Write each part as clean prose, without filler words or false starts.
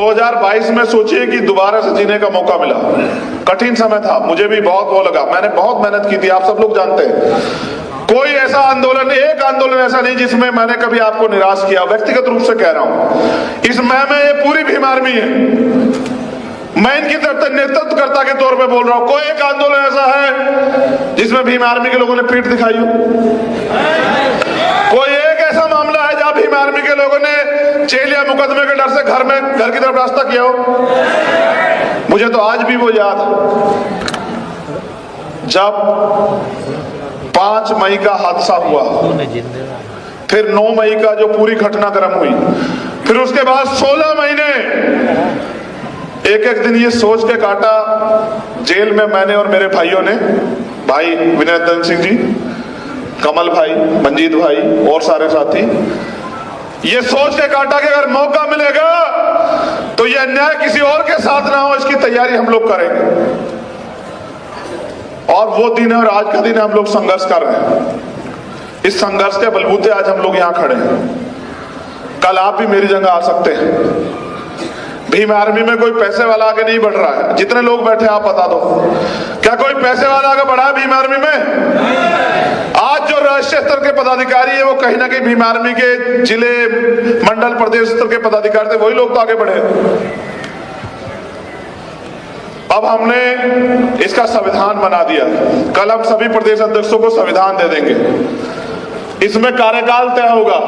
2022 में सोचिए कि दोबारा से जीने का मौका मिला। कठिन समय था, मुझे भी बहुत वो लगा, मैंने बहुत मेहनत की थी, आप सब लोग जानते हैं। कोई ऐसा आंदोलन, एक आंदोलन ऐसा नहीं जिसमें मैंने कभी आपको निराश किया, व्यक्तिगत रूप से कह रहा हूं। इस मुहिम में ये पूरी भीम आर्मी है, मैं इनकी तरफ से नेतृत्वकर्ता के तौर पे बोल रहा हूं। कोई एक आंदोलन ऐसा है जिसमें भीम आर्मी के लोगों ने पीठ दिखाई हो? कोई एक ऐसा मामला है जहां भीम आर्मी के लोगों ने जेल या मुकदमे के डर से घर की तरफ रास्ता किया हो? मुझे तो आज भी वो याद जब 5 मई का हादसा हुआ, फिर 9 मई का जो पूरी घटनाक्रम हुई, फिर उसके बाद 16 महीने एक एक दिन ये सोच के काटा जेल में मैंने और मेरे भाइयों ने, भाई विनय दन सिंह जी, कमल भाई, मंजीत भाई और सारे साथी, ये सोच के काटा कि अगर मौका मिलेगा तो ये अन्याय किसी और के साथ ना हो, इसकी तैयारी हम लोग करेंगे। और वो दिन है और आज का दिन है, हम लोग संघर्ष कर रहे हैं। इस संघर्ष के बलबूते आज हम लोग यहां खड़े हैं। कल आप भी मेरी जगह आ सकते हैं। भीम आर्मी में कोई पैसे वाला आगे नहीं बढ़ रहा है। जितने लोग बैठे आप बता दो, क्या कोई पैसे वाला आगे बढ़ा है भीम आर्मी में? आज जो राष्ट्रीय स्तर के पदाधिकारी है वो कहीं ना कहीं भीम आर्मी के जिले, मंडल, प्रदेश स्तर के पदाधिकारी थे, वही लोग तो आगे बढ़े। अब हमने इसका संविधान बना दिया, कल हम सभी प्रदेश अध्यक्षों को संविधान दे देंगे। इसमें कार्यकाल तय होगा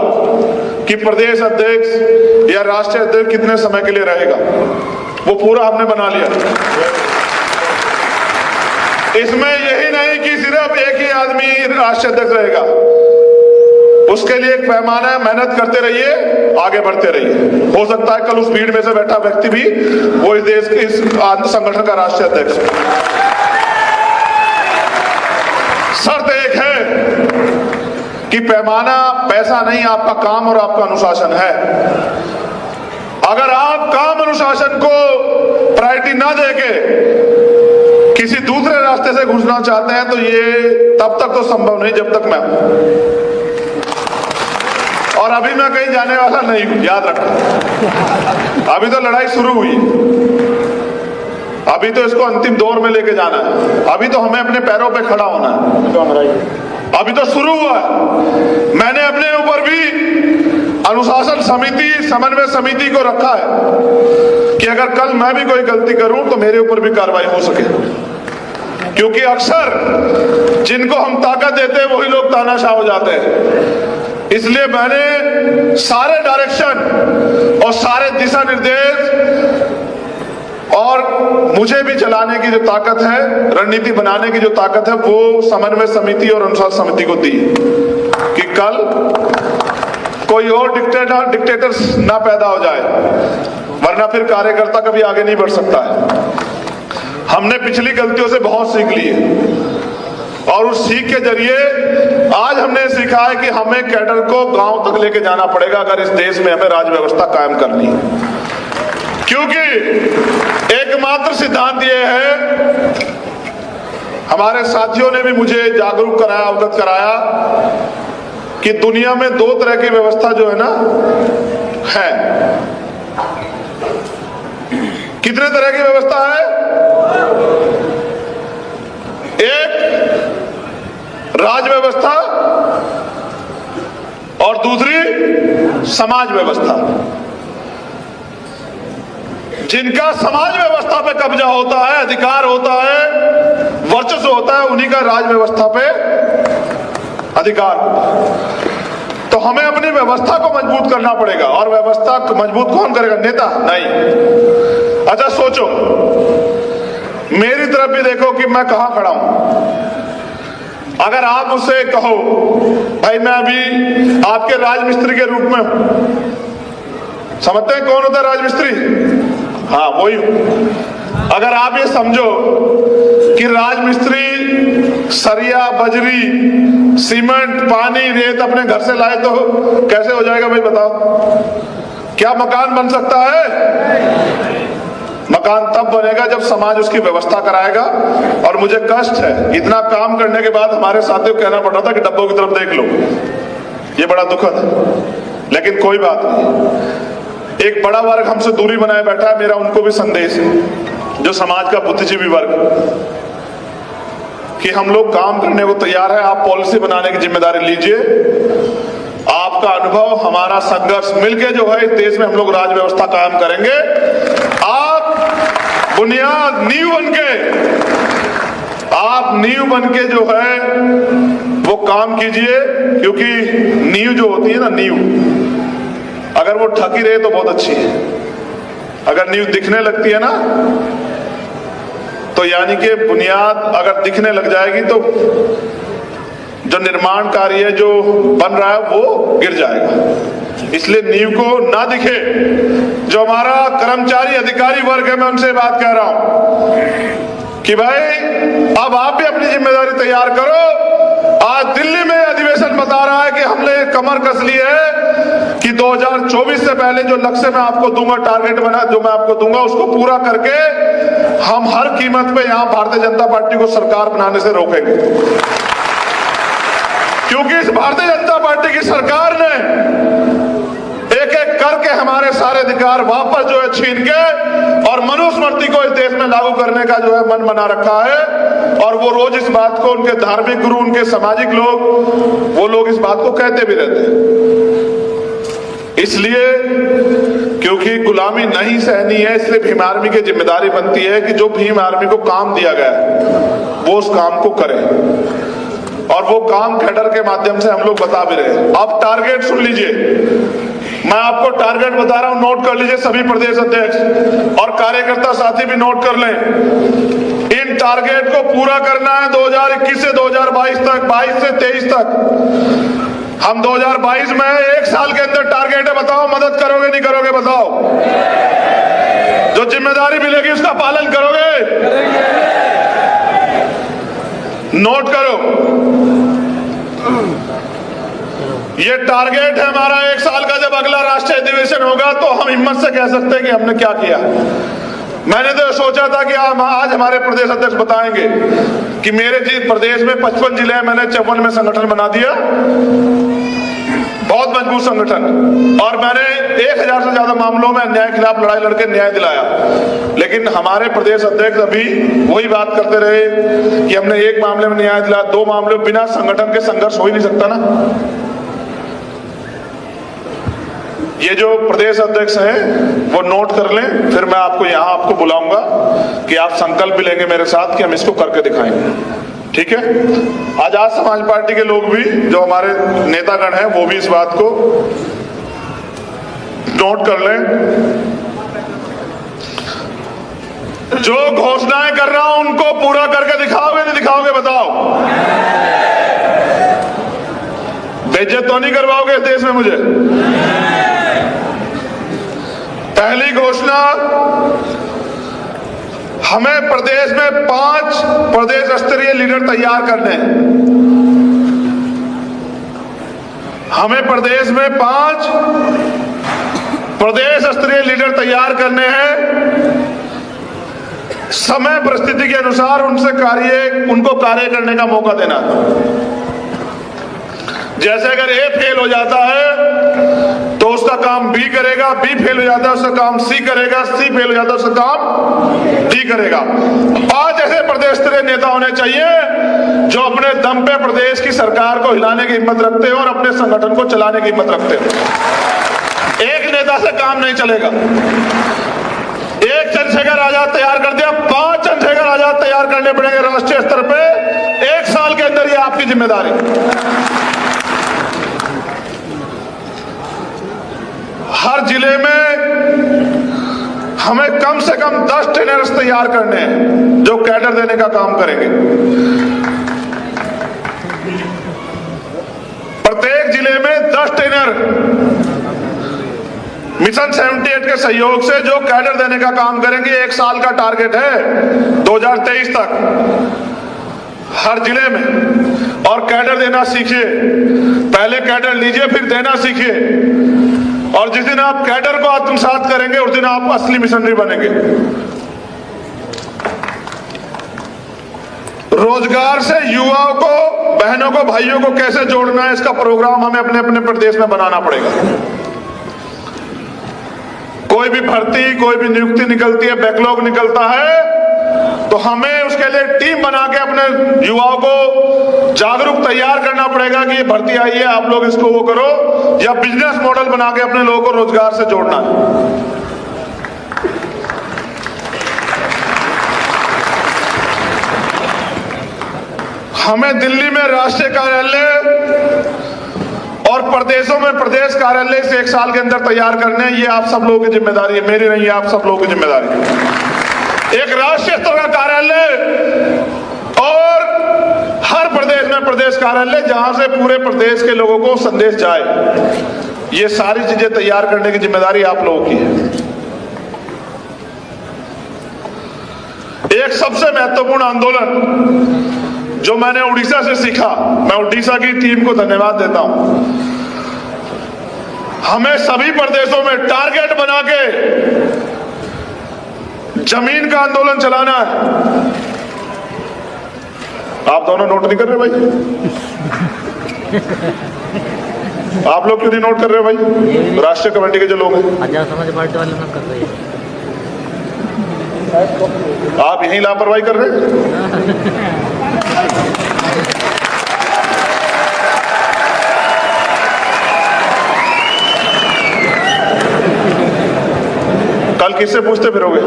कि प्रदेश अध्यक्ष या राष्ट्रीय अध्यक्ष कितने समय के लिए रहेगा, वो पूरा हमने बना लिया। इसमें यही नहीं कि सिर्फ एक ही आदमी राष्ट्रीय अध्यक्ष रहेगा, उसके लिए एक पैमाना है, मेहनत करते रहिए, आगे बढ़ते रहिए। हो सकता है कल उस भीड़ में से बैठा व्यक्ति भी वो इस देश के, इस संगठन का राष्ट्रीय अध्यक्ष। शर्त एक है कि पैमाना पैसा नहीं, आपका काम और आपका अनुशासन है। अगर आप काम अनुशासन को प्रायोरिटी ना देके किसी दूसरे रास्ते से घुसना चाहते हैं तो ये तब तक तो संभव नहीं जब तक मैं हूं। और अभी मैं कहीं जाने वाला नहीं हूं, याद रखना। अभी तो लड़ाई शुरू हुई, अभी तो इसको अंतिम दौर में लेके जाना है, अभी तो हमें अपने पैरों पे खड़ा होना है, अभी तो शुरू हुआ है। मैंने अपने ऊपर भी अनुशासन समिति, समन्वय समिति को रखा है कि अगर कल मैं भी कोई गलती करूं तो मेरे ऊपर भी कार्रवाई हो सके, क्योंकि अक्सर जिनको हम ताकत देते हैं वही लोग तानाशाह हो जाते हैं। इसलिए मैंने सारे डायरेक्शन और सारे दिशा निर्देश और मुझे भी चलाने की जो ताकत है, रणनीति बनाने की जो ताकत है, वो समन्वय समिति और अनुशासन समिति को दी कि कल कोई और डिक्टेटर ना पैदा हो जाए, वरना फिर कार्यकर्ता कभी आगे नहीं बढ़ सकता है। हमने पिछली गलतियों से बहुत सीख ली है और उस सीख के जरिए आज हमने सीखा है कि हमें कैडर को गांव तक लेके जाना पड़ेगा अगर इस देश में हमें राज व्यवस्था कायम करनी है। क्योंकि एकमात्र सिद्धांत ये है, हमारे साथियों ने भी मुझे जागरूक कराया, अवगत कराया कि दुनिया में 2 तरह की व्यवस्था जो है ना है। कितने तरह की व्यवस्था है? एक राज व्यवस्था और दूसरी समाज व्यवस्था। जिनका समाज व्यवस्था पे कब्जा होता है, अधिकार होता है, वर्चस्व होता है, उन्हीं का राज व्यवस्था पे अधिकार होता है। तो हमें अपनी व्यवस्था को मजबूत करना पड़ेगा। और व्यवस्था को मजबूत कौन करेगा? नेता नहीं। अच्छा सोचो, मेरी तरफ भी देखो कि मैं कहां खड़ा हूं। अगर आप मुझसे कहो भाई मैं अभी आपके राजमिस्त्री के रूप में हूं, समझते हैं कौन होता है राजमिस्त्री? हाँ, वही हूं। अगर आप ये समझो कि राजमिस्त्री सरिया, बजरी, सीमेंट, पानी, रेत अपने घर से लाए तो कैसे हो जाएगा भाई बताओ? क्या मकान बन सकता है? मकान तब बनेगा जब समाज उसकी व्यवस्था कराएगा। और मुझे कष्ट है, इतना काम करने के बाद हमारे साथियों को कहना पड़ रहा था कि डब्बों की तरफ देख लो। ये बड़ा दुखद है, लेकिन कोई बात नहीं। एक बड़ा वर्ग हमसे दूरी बनाए बैठा है। मेरा उनको भी संदेश है, जो समाज का बुद्धिजीवी वर्ग, कि हम लोग काम करने को तैयार है। आप पॉलिसी बनाने की जिम्मेदारी लीजिए। आपका अनुभव, हमारा संघर्ष मिलके जो है इस देश में हम लोग राज व्यवस्था कायम करेंगे। आप बुनियाद नींव बनके जो है वो काम कीजिए, क्योंकि नींव जो होती है ना, नींव अगर वो ठकी रहे तो बहुत अच्छी है। अगर नींव दिखने लगती है ना, तो यानी कि बुनियाद अगर दिखने लग जाएगी तो जो निर्माण कार्य जो बन रहा है वो गिर जाएगा। इसलिए नींव को ना दिखे। जो हमारा कर्मचारी अधिकारी वर्ग है, मैं उनसे बात कह रहा हूं कि भाई अब आप भी अपनी जिम्मेदारी तैयार करो। आज दिल्ली में अधिवेशन बता रहा है कि हमने कमर कस ली है कि 2024 से पहले जो लक्ष्य मैं आपको दूंगा, टारगेट बना जो मैं आपको दूंगा, उसको पूरा करके हम हर कीमत पे यहां भारतीय जनता पार्टी को सरकार बनाने से रोकेंगे। क्योंकि इस भारतीय जनता पार्टी की सरकार ने एक एक करके हमारे सारे अधिकार वापस जो है छीन के और मनुस्मृति को इस देश में लागू करने का जो है मन बना रखा है। और वो रोज इस बात को उनके धार्मिक गुरु, उनके सामाजिक लोग, वो लोग इस बात को कहते भी रहते हैं। इसलिए क्योंकि गुलामी नहीं सहनी है, इसलिए भीम आर्मी की जिम्मेदारी बनती है कि जो भीम आर्मी को काम दिया गया है वो उस काम को करे। और वो काम कैडर के माध्यम से हम लोग बता भी रहे हैं। अब टारगेट सुन लीजिए, मैं आपको टारगेट बता रहा हूं, नोट कर लीजिए सभी प्रदेश अध्यक्ष और कार्यकर्ता साथी भी नोट कर लें। इन टारगेट को पूरा करना है 2021 से 2022 तक, 22 से 23 तक। हम 2022 में 1 साल के अंदर टारगेट है। बताओ मदद करोगे नहीं करोगे? बताओ। जो जिम्मेदारी मिलेगी उसका पालन करोगे? नोट करो, ये टारगेट है हमारा 1 साल का। जब अगला राष्ट्रीय अधिवेशन होगा तो हम हिम्मत से कह सकते हैं कि हमने क्या किया। मैंने तो सोचा था कि आज हमारे प्रदेश अध्यक्ष बताएंगे कि मेरे प्रदेश में 55 जिले हैं, मैंने 54 में संगठन बना दिया, बहुत मजबूत संगठन, और मैंने 1000 से ज्यादा मामलों में अन्याय के खिलाफ लड़ाई लड़के न्याय दिलाया। लेकिन हमारे प्रदेश अध्यक्ष अभी वही बात करते रहे कि हमने 1 मामले में न्याय दिलाया, 2 मामले में। बिना संगठन के संघर्ष हो ही नहीं सकता ना। ये जो प्रदेश अध्यक्ष हैं वो नोट कर लें, फिर मैं आपको यहाँ आपको बुलाऊंगा कि आप संकल्प भी लेंगे मेरे साथ कि हम इसको करके दिखाएंगे। ठीक है? आजाद समाज पार्टी के लोग भी, जो हमारे नेतागण हैं, वो भी इस बात को नोट कर लें। जो घोषणाएं कर रहा हूं उनको पूरा करके दिखाओगे नहीं दिखाओगे? बताओ। बेइज्जत तो नहीं करवाओगे इस देश में मुझे? पहली घोषणा, हमें प्रदेश में 5 प्रदेश स्तरीय लीडर तैयार करने हैं। हमें प्रदेश में 5 प्रदेश स्तरीय लीडर तैयार करने हैं। समय परिस्थिति के अनुसार उनको कार्य करने का मौका देना। जैसे अगर ए फेल हो जाता है तो उसका काम बी करेगा, बी फेल हो जाता है उसका काम सी करेगा, सी फेल हो जाता है उसका काम डी करेगा। 5 ऐसे प्रदेश स्तरीय नेता होने चाहिए जो अपने दम पे प्रदेश की सरकार को हिलाने की हिम्मत रखते हो और अपने संगठन को चलाने की हिम्मत रखते हो। एक नेता से काम नहीं चलेगा। एक चंद्रशेखर आजाद तैयार कर दिया, 5 चंद्रशेखर आजाद तैयार करने पड़ेंगे राष्ट्रीय स्तर पे 1 साल के अंदर। ये आपकी जिम्मेदारी। हर जिले में हमें कम से कम 10 ट्रेनर्स तैयार करने हैं जो कैडर देने का काम करेंगे। प्रत्येक जिले में 10 ट्रेनर मिशन 78 के सहयोग से जो कैडर देने का काम करेंगे। 1 साल का टारगेट है 2023 तक हर जिले में। और कैडर देना सीखिए। पहले कैडर लीजिए, फिर देना सीखिए। और जिस दिन आप कैडर को आत्मसात करेंगे उस दिन आप असली मिशनरी बनेंगे। रोजगार से युवाओं को, बहनों को, भाइयों को कैसे जोड़ना है, इसका प्रोग्राम हमें अपने अपने प्रदेश में बनाना पड़ेगा। कोई भी भर्ती, कोई भी नियुक्ति निकलती है, बैकलॉग निकलता है, तो हमें उसके लिए टीम बना के अपने युवाओं को जागरूक तैयार करना पड़ेगा कि ये भर्ती आई है, आप लोग इसको वो करो, या बिजनेस मॉडल बना के अपने लोगों को रोजगार से जोड़ना है। हमें दिल्ली में राष्ट्रीय कार्यालय और प्रदेशों में प्रदेश कार्यालय से 1 साल के अंदर तैयार करने हैं। ये आप सब लोगों की जिम्मेदारी है, मेरी नहीं है, आप सब लोगों की जिम्मेदारी है। एक राष्ट्रीय स्तर का कार्यालय और हर प्रदेश में प्रदेश कार्यालय, जहां से पूरे प्रदेश के लोगों को संदेश जाए। ये सारी चीजें तैयार करने की जिम्मेदारी आप लोगों की है। एक सबसे महत्वपूर्ण आंदोलन जो मैंने उड़ीसा से सीखा, मैं उड़ीसा की टीम को धन्यवाद देता हूं। हमें सभी प्रदेशों में टारगेट बना के जमीन का आंदोलन चलाना है। आप दोनों नोट नहीं कर रहे भाई? आप लोग क्यों नहीं नोट कर रहे भाई? राष्ट्रीय कमेटी के जो लोग हैं, आजाद समाज पार्टी वाले लोग कर रहे हैं। आप यही लापरवाही कर रहे हैं। कल किससे पूछते फिरोगे?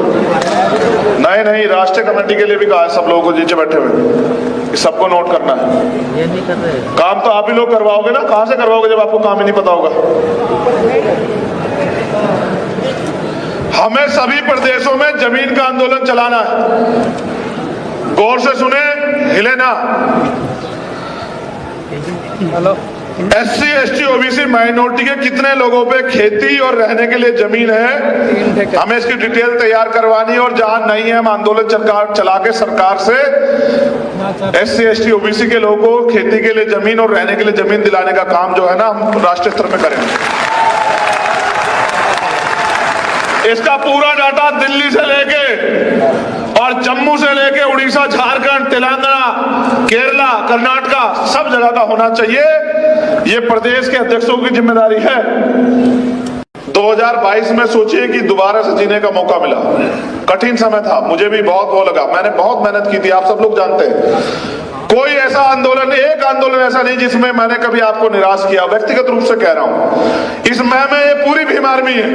नहीं, राष्ट्रीय कमेटी के लिए भी कहा है सब लोगों को नीचे बैठे हुए, सबको नोट करना है। ये नहीं कर रहे। काम तो आप ही लोग करवाओगे ना, कहां से करवाओगे जब आपको काम ही नहीं पता होगा? हमें सभी प्रदेशों में जमीन का आंदोलन चलाना है। गौर से सुने, हिले ना। Hello. SC, ST, OBC minority के कितने लोगों पे खेती और रहने के लिए जमीन है, हमें इसकी डिटेल तैयार करवानी है। और जहां नहीं है, हम आंदोलन चला के सरकार से SC, ST, OBC के लोगों को खेती के लिए जमीन और रहने के लिए जमीन दिलाने का काम जो है ना, हम राष्ट्रीय स्तर पे करेंगे। इसका पूरा डाटा दिल्ली से लेके और जम्मू से लेके उड़ीसा, झारखंड, तेलंगाना, केरला, कर्नाटका, सब जगह का होना चाहिए। ये प्रदेश के अध्यक्षों की जिम्मेदारी है। 2022 में सोचिए कि दोबारा से जीने का मौका मिला। कठिन समय था, मुझे भी बहुत वो लगा, मैंने बहुत मेहनत की थी, आप सब लोग जानते हैं। कोई ऐसा आंदोलन, एक आंदोलन ऐसा नहीं जिसमें मैंने कभी आपको निराश किया, व्यक्तिगत रूप से कह रहा हूं। इस मैं में ये पूरी भीम आर्मी है,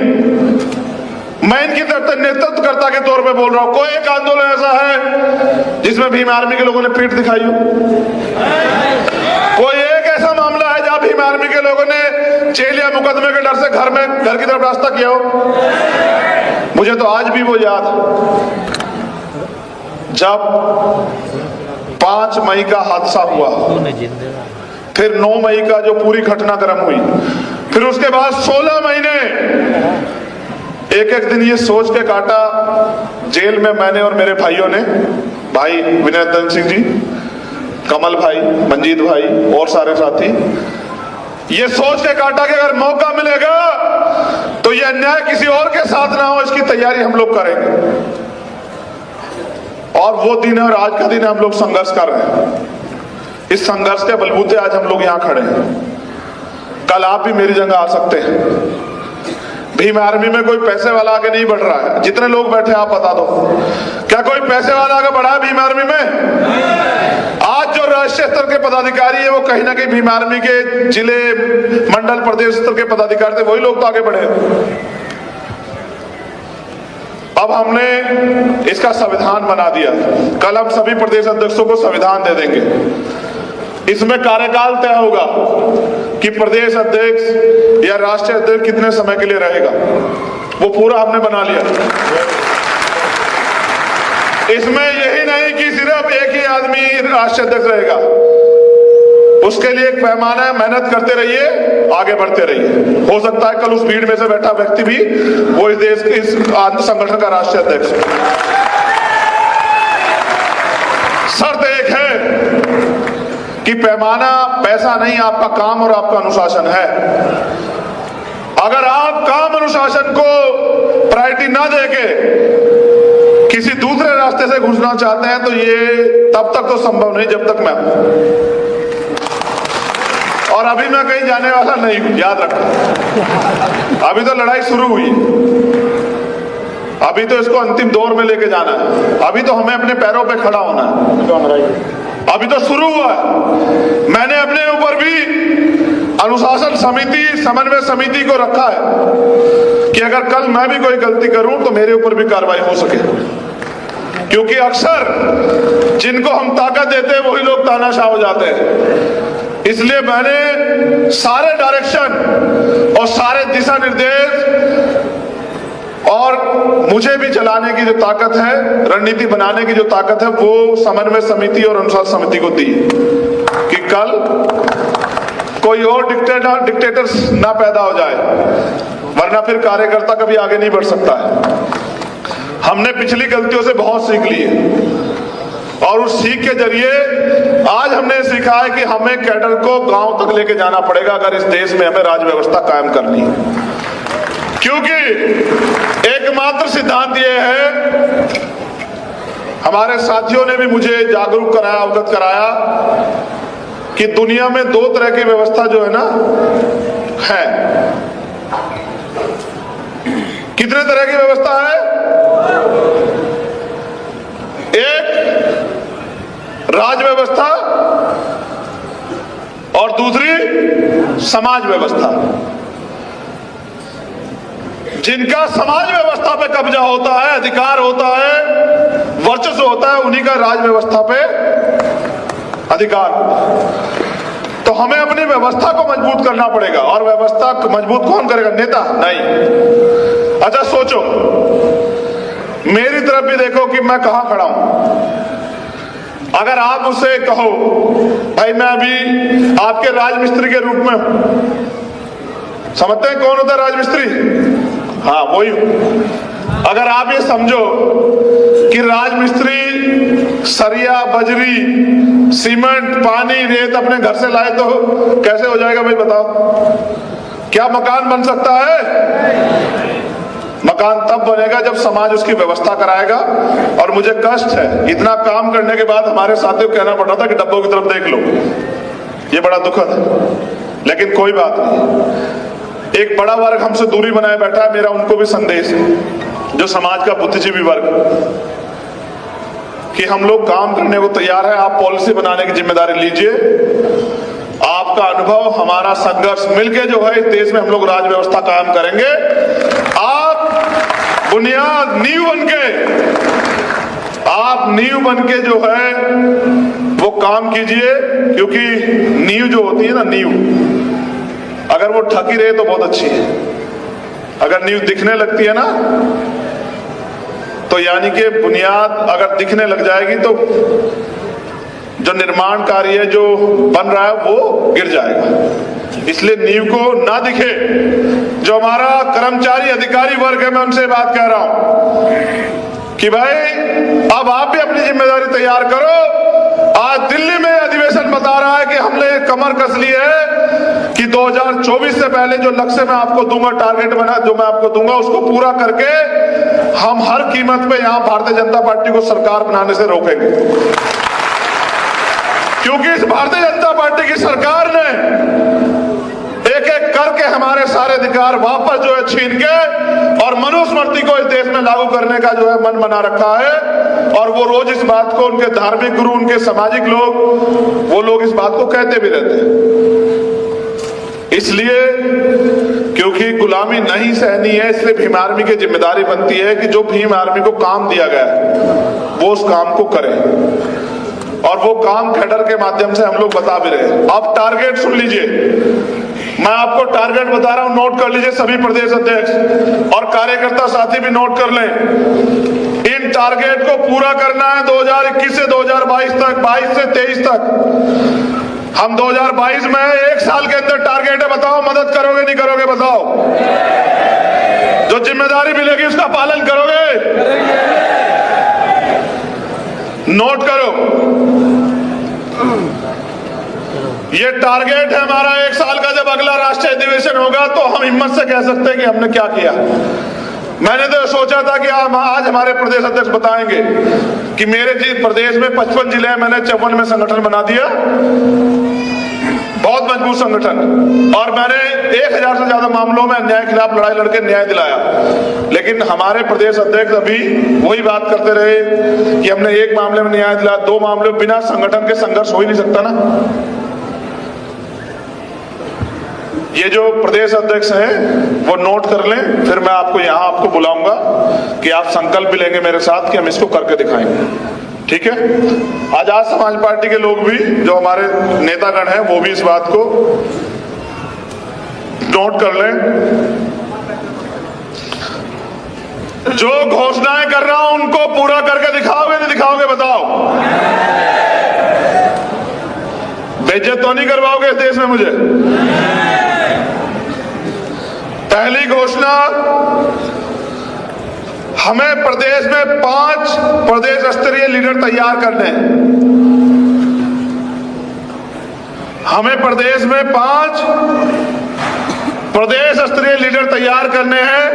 मैं इनकी नेतृत्वकर्ता के तौर पे बोल रहा हूं। कोई एक आंदोलन ऐसा है जिसमें भीम आर्मी के लोगों ने पीठ दिखाई हो? कोई एक ऐसा मामला है जहां भीम आर्मी के लोगों ने जेल या मुकदमे के डर से घर की तरफ रास्ता किया हो? मुझे तो आज भी वो याद है जब 5 मई का हादसा हुआ, फिर 9 मई का जो पूरी घटनाक्रम हुई, फिर उसके बाद 16 महीने एक दिन ये सोच के काटा जेल में मैंने और मेरे भाइयों ने, भाई विनय सिंह जी, कमल भाई, मंजीत भाई और सारे साथी, ये सोच के काटा कि अगर मौका मिलेगा तो ये अन्याय किसी और के साथ ना हो, इसकी तैयारी हम लोग करेंगे। और वो दिन है और आज का दिन है, हम लोग संघर्ष कर रहे हैं। इस संघर्ष के बलबूते आज हम लोग यहाँ खड़े हैं। कल आप भी मेरी जगह आ सकते हैं। भीम आर्मी में कोई पैसे वाला आगे नहीं बढ़ रहा है। जितने लोग बैठे आप बता दो, क्या कोई पैसे वाला आगे बढ़ा है भीम आर्मी में? आज जो राष्ट्रीय स्तर के पदाधिकारी है वो कहीं ना कहीं भीम आर्मी के जिले, मंडल, प्रदेश स्तर के पदाधिकारी थे, वही लोग तो आगे बढ़े। अब हमने इसका संविधान बना दिया। कल हम सभी प्रदेश अध्यक्षों को संविधान दे देंगे। इसमें कार्यकाल तय होगा कि प्रदेश अध्यक्ष या राष्ट्रीय अध्यक्ष कितने समय के लिए रहेगा, वो पूरा हमने बना लिया। इसमें यही नहीं कि सिर्फ एक ही आदमी राष्ट्रीय अध्यक्ष रहेगा, उसके लिए एक पैमाना है। मेहनत करते रहिए, आगे बढ़ते रहिए। हो सकता है कल उस भीड़ में से बैठा व्यक्ति भी वो इस देश के इस संगठन का राष्ट्रीय अध्यक्ष। शर्त एक है कि पैमाना पैसा नहीं, आपका काम और आपका अनुशासन है। अगर आप काम अनुशासन को प्रायोरिटी ना देके किसी दूसरे रास्ते से घुसना चाहते हैं तो ये तब तक तो संभव नहीं जब तक मैं हूं। और अभी मैं कहीं जाने वाला नहीं हूं, याद रखो। अभी तो लड़ाई शुरू हुई। अभी तो इसको अंतिम दौर में लेके जाना है। अभी तो हमें अपने पैरों पे खड़ा होना है। अभी तो शुरू हुआ है। मैंने अपने ऊपर भी अनुशासन समिति, समन्वय समिति को रखा है कि अगर कल मैं भी कोई गलती करूं तो मेरे ऊपर भी कार्रवाई हो सके, क्योंकि अक्सर जिनको हम ताकत देते हैं वही लोग तानाशाह हो जाते हैं। इसलिए मैंने सारे डायरेक्शन और सारे दिशा निर्देश और मुझे भी चलाने की जो ताकत है, रणनीति बनाने की जो ताकत है, वो समन्वय समिति और अनुशासन समिति को दी कि कल कोई और डिक्टेटर ना पैदा हो जाए, वरना फिर कार्यकर्ता कभी आगे नहीं बढ़ सकता है। हमने पिछली गलतियों से बहुत सीख ली है और उस सीख के जरिए आज हमने सीखा है कि हमें कैडर को गांव तक लेके जाना पड़ेगा अगर इस देश में हमें राज व्यवस्था कायम करनी है। क्योंकि एकमात्र सिद्धांत ये है, हमारे साथियों ने भी मुझे जागरूक कराया, अवगत कराया कि दुनिया में दो तरह की व्यवस्था जो है ना है। कितने तरह की व्यवस्था है? एक राज व्यवस्था और दूसरी समाज व्यवस्था। जिनका समाज व्यवस्था पे कब्जा होता है, अधिकार होता है, वर्चस्व होता है, उन्हीं का राज व्यवस्था पे अधिकार होता है। तो हमें अपनी व्यवस्था को मजबूत करना पड़ेगा। और व्यवस्था मजबूत कौन करेगा? नेता नहीं। अच्छा सोचो, मेरी तरफ भी देखो कि मैं कहां खड़ा हूं। अगर आप मुझसे कहो भाई मैं अभी आपके राजमिस्त्री के रूप में हूं, समझते हैं कौन होता है राजमिस्त्री? हाँ, वही हूं। अगर आप ये समझो कि राजमिस्त्री सरिया, बजरी, सीमेंट, पानी, रेत अपने घर से लाए तो कैसे हो जाएगा भाई बताओ? क्या मकान बन सकता है? मकान तब बनेगा जब समाज उसकी व्यवस्था कराएगा। और मुझे कष्ट है, इतना काम करने के बाद हमारे साथियों को कहना पड़ रहा था कि डब्बों की तरफ देख लो। ये बड़ा दुखद है, लेकिन कोई बात नहीं। एक बड़ा वर्ग हमसे दूरी बनाए बैठा है। मेरा उनको भी संदेश है, जो समाज का बुद्धिजीवी वर्ग, कि हम लोग काम करने को तैयार है। आप पॉलिसी बनाने की जिम्मेदारी लीजिए। आपका अनुभव, हमारा संघर्ष मिलके जो है इस देश में हम लोग राज व्यवस्था कायम करेंगे। आप बुनियाद, नींव बनके जो है वो काम कीजिए। क्योंकि नींव जो होती है ना, नींव अगर वो ढकी रहे तो बहुत अच्छी है। अगर नींव दिखने लगती है ना, तो यानी कि बुनियाद अगर दिखने लग जाएगी तो जो निर्माण कार्य जो बन रहा है वो गिर जाएगा। इसलिए नींव को ना दिखे। जो हमारा कर्मचारी, अधिकारी वर्ग है, मैं उनसे बात कह रहा हूं कि भाई अब आप भी अपनी जिम्मेदारी तैयार करो। आज दिल्ली में अधिवेशन बता रहा है कि हमने कमर कस ली है कि 2024 से पहले जो लक्ष्य मैं आपको दूंगा, टारगेट बना जो मैं आपको दूंगा, उसको पूरा करके हम हर कीमत पे यहां भारतीय जनता पार्टी को सरकार बनाने से रोकेंगे। क्योंकि इस भारतीय जनता पार्टी की सरकार ने एक एक करके हमारे सारे अधिकार वापस जो है छीन के और मनुस्मृति को इस देश में लागू करने का जो है मन बना रखा है। और वो रोज इस बात को, उनके धार्मिक गुरु, उनके सामाजिक लोग, वो लोग इस बात को कहते भी रहते हैं। इसलिए क्योंकि गुलामी नहीं सहनी है, इसलिए भीम आर्मी की जिम्मेदारी बनती है कि जो भीम आर्मी को काम दिया गया है वो उस काम को करे। और वो काम कैडर के माध्यम से हम लोग बता भी रहे हैं। आप टारगेट सुन लीजिए, मैं आपको टारगेट बता रहा हूं, नोट कर लीजिए सभी प्रदेश अध्यक्ष और कार्यकर्ता साथी भी नोट कर लें। इन टारगेट को पूरा करना है 2021 से 2022 तक, 22 से 23 तक। हम 2022 में 1 साल के अंदर टारगेट है। बताओ मदद करोगे नहीं करोगे? बताओ। जो जिम्मेदारी मिलेगी उसका पालन करोगे? नोट करो, ये टारगेट है हमारा 1 साल का। जब अगला राष्ट्रीय अधिवेशन होगा तो हम हिम्मत से कह सकते हैं कि हमने क्या किया। मैंने तो सोचा था कि आज हमारे प्रदेश अध्यक्ष बताएंगे कि मेरे प्रदेश में 55 जिले हैं, मैंने 54 में संगठन बना दिया। बहुत मजबूत संगठन, और मैंने 1000 से ज्यादा मामलों में अन्याय के खिलाफ लड़ाई लड़के न्याय दिलाया। लेकिन हमारे प्रदेश अध्यक्ष अभी वही बात करते रहे कि हमने एक मामले में न्याय दिलाया, 2 मामले में। बिना संगठन के संघर्ष हो ही नहीं सकता ना। ये जो प्रदेश अध्यक्ष हैं वो नोट कर लें, फिर मैं आपको बुलाऊंगा कि आप संकल्प भी लेंगे मेरे साथ कि हम इसको करके दिखाएंगे, ठीक है। आजाद समाज पार्टी के लोग भी, जो हमारे नेतागण हैं, वो भी इस बात को नोट कर लें। जो घोषणाएं कर रहा हूं उनको पूरा करके दिखाओगे नहीं दिखाओगे, बताओ। बेइज्जत तो नहीं करवाओगे इस देश में मुझे। पहली घोषणा, हमें प्रदेश में 5 प्रदेश स्तरीय लीडर तैयार करने हैं। हमें प्रदेश में 5 प्रदेश स्तरीय लीडर तैयार करने हैं।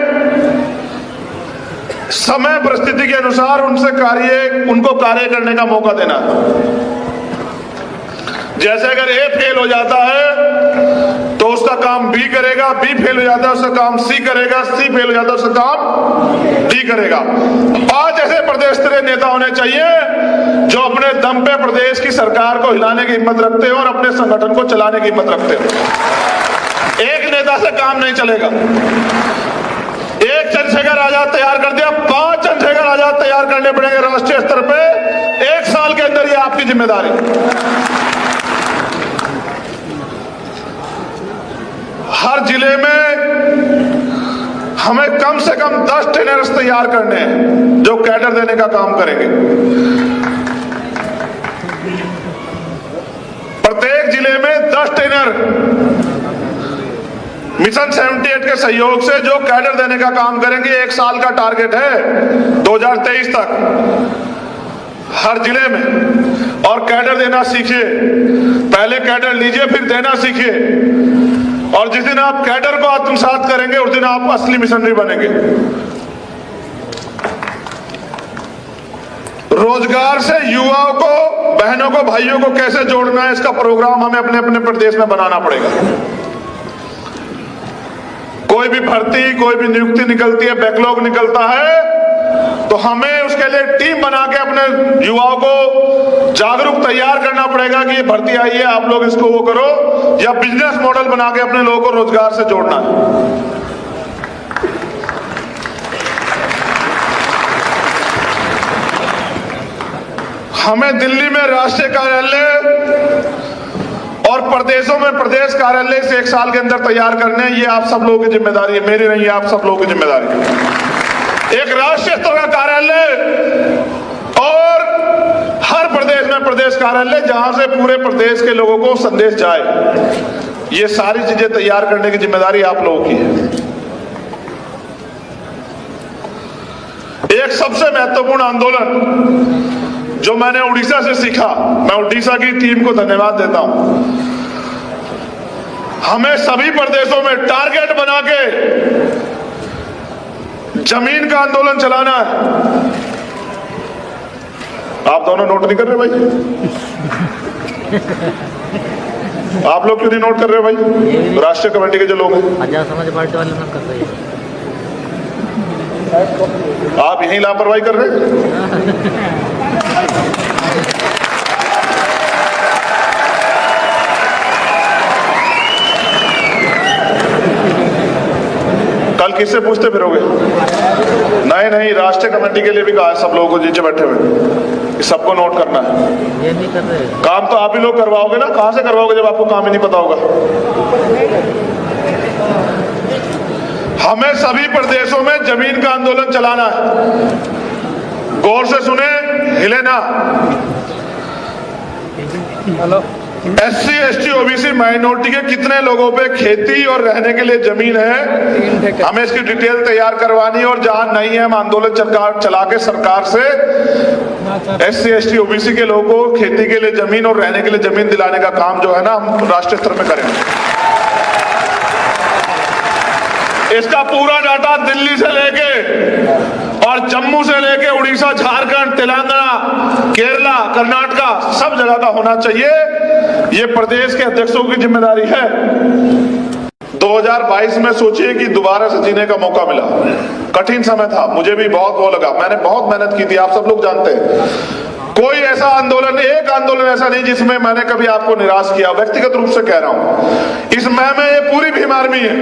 समय परिस्थिति के अनुसार उनको कार्य करने का मौका देना। जैसे अगर ए फेल हो जाता है तो उसका काम बी करेगा, बी फेल हो जाता है उसका काम सी करेगा, सी फेल हो जाता है उसका काम डी करेगा। 5 ऐसे प्रदेश स्तरीय नेता होने चाहिए जो अपने दम पे प्रदेश की सरकार को हिलाने की हिम्मत रखते हो और अपने संगठन को चलाने की हिम्मत रखते हो। एक नेता से काम नहीं चलेगा। एक चंद्रशेखर आजाद तैयार कर दिया, 5 चंद्रशेखर आजाद तैयार करने पड़ेंगे राष्ट्रीय स्तर पे। 1 साल के अंदर ये आपकी जिम्मेदारी। हर जिले में हमें कम से कम 10 ट्रेनर्स तैयार करने हैं जो कैडर देने का काम करेंगे। प्रत्येक जिले में 10 ट्रेनर मिशन 78 के सहयोग से जो कैडर देने का काम करेंगे। 1 साल का टारगेट है 2023 तक हर जिले में। और कैडर देना सीखिए, पहले कैडर लीजिए फिर देना सीखिए। और जिस दिन आप कैडर को आत्मसात करेंगे उस दिन आप असली मिशनरी बनेंगे। रोजगार से युवाओं को, बहनों को, भाइयों को कैसे जोड़ना है, इसका प्रोग्राम हमें अपने अपने प्रदेश में बनाना पड़ेगा। कोई भी भर्ती, कोई भी नियुक्ति निकलती है, बैकलॉग निकलता है, तो हमें उसके लिए टीम बना के अपने युवाओं को जागरूक तैयार करना पड़ेगा कि ये भर्ती आई है, आप लोग इसको वो करो, या बिजनेस मॉडल बना के अपने लोगों को रोजगार से जोड़ना है। हमें दिल्ली में राष्ट्रीय कार्यालय और प्रदेशों में प्रदेश कार्यालय से 1 साल के अंदर तैयार करने। ये आप सब लोगों की जिम्मेदारी है, मेरी नहीं है, आप सब लोगों की जिम्मेदारी है। एक राष्ट्रीय स्तर का कार्यालय और हर प्रदेश में प्रदेश कार्यालय, जहां से पूरे प्रदेश के लोगों को संदेश जाए। ये सारी चीजें तैयार करने की जिम्मेदारी आप लोगों की है। एक सबसे महत्वपूर्ण आंदोलन जो मैंने उड़ीसा से सीखा, मैं उड़ीसा की टीम को धन्यवाद देता हूं। हमें सभी प्रदेशों में टारगेट बना के जमीन का आंदोलन चलाना है। आप दोनों नोट नहीं कर रहे भाई? आप लोग क्यों नहीं नोट कर रहे भाई? राष्ट्रीय कमेटी के जो लोग हैं, आजाद समाज पार्टी वाले ना कर रहे हैं। आप यही लापरवाही कर रहे हैं। कल किससे पूछते फिरोगे? नहीं, राष्ट्रीय कमेटी के लिए भी कहा है सब लोगों को नीचे बैठे हुए, सबको नोट करना है। ये नहीं कर रहे। काम तो आप ही लोग करवाओगे ना, कहां से करवाओगे जब आपको काम ही नहीं पता होगा। हमें सभी प्रदेशों में जमीन का आंदोलन चलाना है। गौर से सुने, हिले ना। Hello. SC, ST, OBC minority के कितने लोगों पे खेती और रहने के लिए जमीन है, हमें इसकी डिटेल तैयार करवानी है। और जहां नहीं है, हम आंदोलन चला के सरकार से SC, ST, OBC के लोगों को खेती के लिए जमीन और रहने के लिए जमीन दिलाने का काम जो है ना, हम राष्ट्रीय स्तर में करेंगे। इसका पूरा डाटा दिल्ली से लेके और जम्मू से लेके उड़ीसा, झारखंड, तेलंगाना, केरला, कर्नाटका, सब जगह का होना चाहिए। ये प्रदेश के अध्यक्षों की जिम्मेदारी है। 2022 में सोचिए कि दोबारा से जीने का मौका मिला। कठिन समय था, मुझे भी बहुत वो लगा, मैंने बहुत मेहनत की थी, आप सब लोग जानते हैं। कोई ऐसा आंदोलन, एक आंदोलन ऐसा नहीं जिसमें मैंने कभी आपको निराश किया, व्यक्तिगत रूप से कह रहा हूं। इस मैं ये पूरी भीम आर्मी है,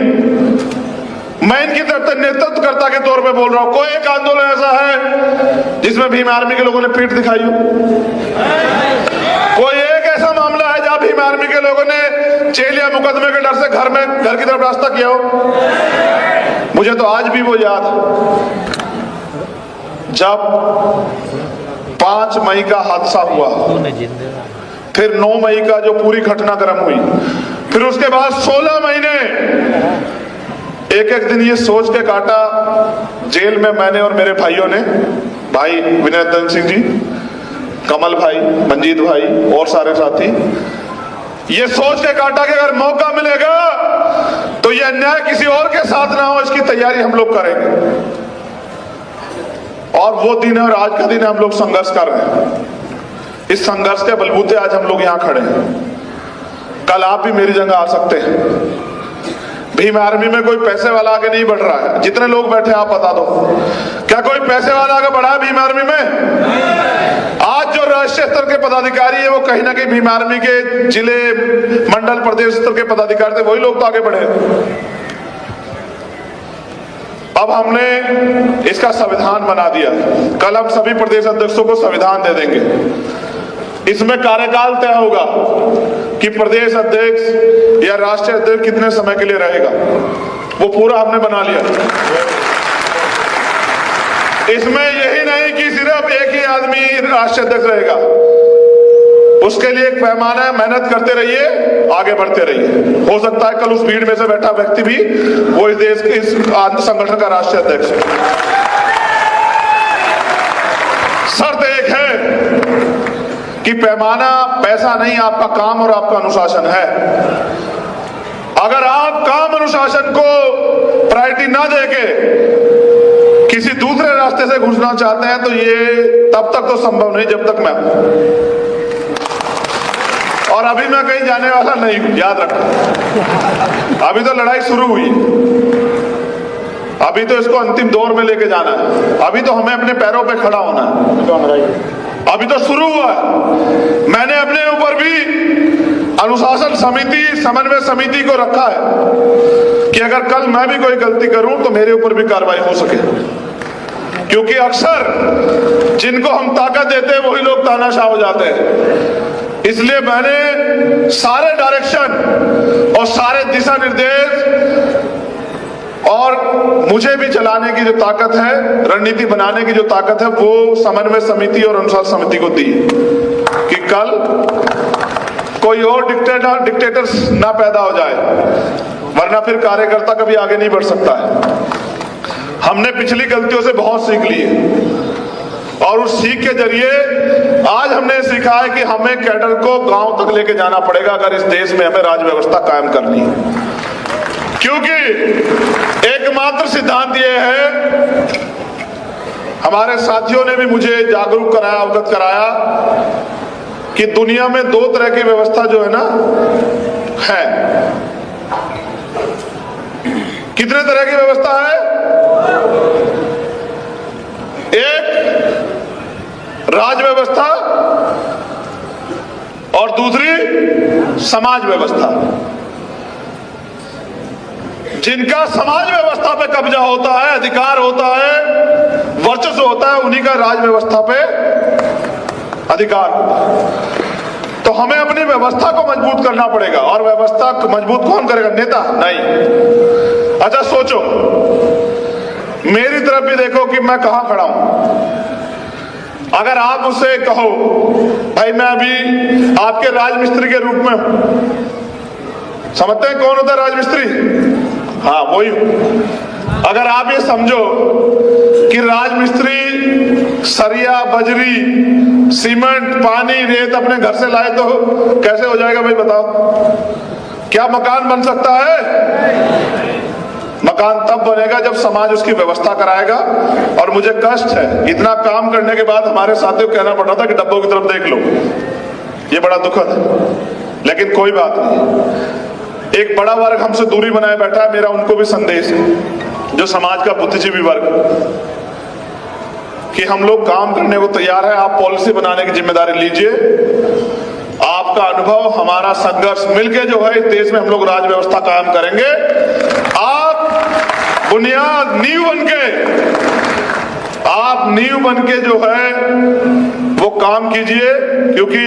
मैं इनकी तरफ से नेतृत्वकर्ता के तौर पे बोल रहा हूं। कोई एक आंदोलन ऐसा है जिसमें भीम आर्मी के लोगों ने पीठ दिखाई हो? कोई एक ऐसा मामला है जहां भीम आर्मी के लोगों ने जेल या मुकदमे के डर से घर की तरफ रास्ता किया हो? मुझे तो आज भी वो याद, जब 5 मई का हादसा हुआ, फिर 9 मई का जो पूरी घटनाक्रम हुई, फिर उसके बाद 16 महीने एक एक दिन ये सोच के काटा जेल में मैंने और मेरे भाइयों ने, भाई विनय सिंह जी, कमल भाई, मंजीत भाई और सारे साथी, ये सोच के काटा कि अगर मौका मिलेगा तो ये अन्याय किसी और के साथ ना हो, इसकी तैयारी हम लोग करेंगे। और वो दिन है और आज का दिन है, हम लोग संघर्ष कर रहे हैं। इस संघर्ष के बलबूते आज हम लोग यहां खड़े हैं। कल आप भी मेरी जगह आ सकते हैं। भीम आर्मी में कोई पैसे वाला आगे नहीं बढ़ रहा है। जितने लोग बैठे आप बता दो, क्या कोई पैसे वाला आगे बढ़ा है भीम आर्मी में? आज जो राष्ट्रीय स्तर के पदाधिकारी है वो कहीं ना कहीं भीम आर्मी के जिले, मंडल, प्रदेश स्तर के पदाधिकारी थे, वही लोग तो आगे बढ़े। अब हमने इसका संविधान बना दिया। कल हम सभी प्रदेश अध्यक्षों को संविधान दे देंगे। इसमें कार्यकाल तय होगा कि प्रदेश अध्यक्ष या राष्ट्रीय अध्यक्ष कितने समय के लिए रहेगा, वो पूरा हमने बना लिया। इसमें यही नहीं कि सिर्फ एक ही आदमी राष्ट्रीय अध्यक्ष रहेगा, उसके लिए एक पैमाना है। मेहनत करते रहिए, आगे बढ़ते रहिए। हो सकता है कल उस भीड़ में से बैठा व्यक्ति भी वो इस देश के इस संगठन का राष्ट्रीय अध्यक्ष है। शर्त एक है कि पैमाना पैसा नहीं, आपका काम और आपका अनुशासन है। अगर आप काम अनुशासन को प्रायोरिटी ना देके किसी दूसरे रास्ते से घुसना चाहते हैं तो ये तब तक तो संभव नहीं जब तक मैं हूं। और अभी मैं कहीं जाने वाला नहीं हूं, याद रखो। अभी तो लड़ाई शुरू हुई, अभी तो इसको अंतिम दौर में लेके जाना है। अभी तो हमें अपने पैरों पे खड़ा होना है। अभी तो शुरू हुआ है। मैंने अपने ऊपर भी अनुशासन समिति, समन्वय समिति को रखा है कि अगर कल मैं भी कोई गलती करूं तो मेरे ऊपर भी कार्रवाई हो सके। क्योंकि अक्सर जिनको हम ताकत देते हैं वही लोग तानाशाह हो जाते हैं। इसलिए मैंने सारे डायरेक्शन और सारे दिशा निर्देश और मुझे भी चलाने की जो ताकत है, रणनीति बनाने की जो ताकत है, वो समन्वय समिति और अनुशासन समिति को दी कि कल कोई और डिक्टेटर ना पैदा हो जाए, वरना फिर कार्यकर्ता कभी आगे नहीं बढ़ सकता है। हमने पिछली गलतियों से बहुत सीख ली है और उस सीख के जरिए आज हमने सीखा है कि हमें कैडर को गांव तक लेके जाना पड़ेगा अगर इस देश में हमें राज व्यवस्था कायम करनी है। क्योंकि एकमात्र सिद्धांत ये है, हमारे साथियों ने भी मुझे जागरूक कराया, अवगत कराया कि दुनिया में 2 तरह की व्यवस्था जो है ना है। कितने तरह की व्यवस्था है? एक राज व्यवस्था और दूसरी समाज व्यवस्था। जिनका समाज व्यवस्था पे कब्जा होता है, अधिकार होता है, वर्चस्व होता है, उन्हीं का राज व्यवस्था पे अधिकार होता है। तो हमें अपनी व्यवस्था को मजबूत करना पड़ेगा। और व्यवस्था को मजबूत कौन करेगा? नेता नहीं। अच्छा सोचो, मेरी तरफ भी देखो कि मैं कहां खड़ा हूं। अगर आप मुझसे कहो भाई मैं अभी आपके राजमिस्त्री के रूप में हूं, समझते हैं कौन होता है राजमिस्त्री? हाँ, वही हूं। अगर आप ये समझो कि राजमिस्त्री सरिया, बजरी, सीमेंट, पानी, रेत अपने घर से लाए तो कैसे हो जाएगा भाई बताओ? क्या मकान बन सकता है? मकान तब बनेगा जब समाज उसकी व्यवस्था कराएगा। और मुझे कष्ट है, इतना काम करने के बाद हमारे साथियों को कहना पड़ रहा था कि डब्बों की तरफ देख लो। ये बड़ा दुखद है, लेकिन कोई बात नहीं। एक बड़ा वर्ग हमसे दूरी बनाए बैठा है, मेरा उनको भी संदेश है, जो समाज का बुद्धिजीवी वर्ग, कि हम लोग काम करने को तैयार है। आप पॉलिसी बनाने की जिम्मेदारी लीजिए। आपका अनुभव, हमारा संघर्ष मिलके जो है इस देश में हम लोग राज व्यवस्था कायम करेंगे। आप बुनियाद नींव बनके जो है वो काम कीजिए, क्योंकि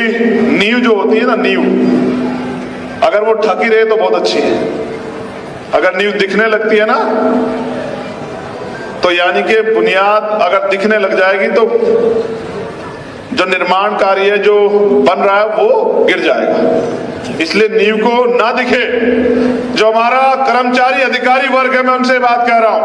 नींव जो होती है ना, नींव अगर वो ढकी रहे तो बहुत अच्छी है। अगर नींव दिखने लगती है ना, तो यानी कि बुनियाद अगर दिखने लग जाएगी तो जो निर्माण कार्य जो बन रहा है वो गिर जाएगा। इसलिए नींव को ना दिखे। जो हमारा कर्मचारी अधिकारी वर्ग है, मैं उनसे बात कह रहा हूं,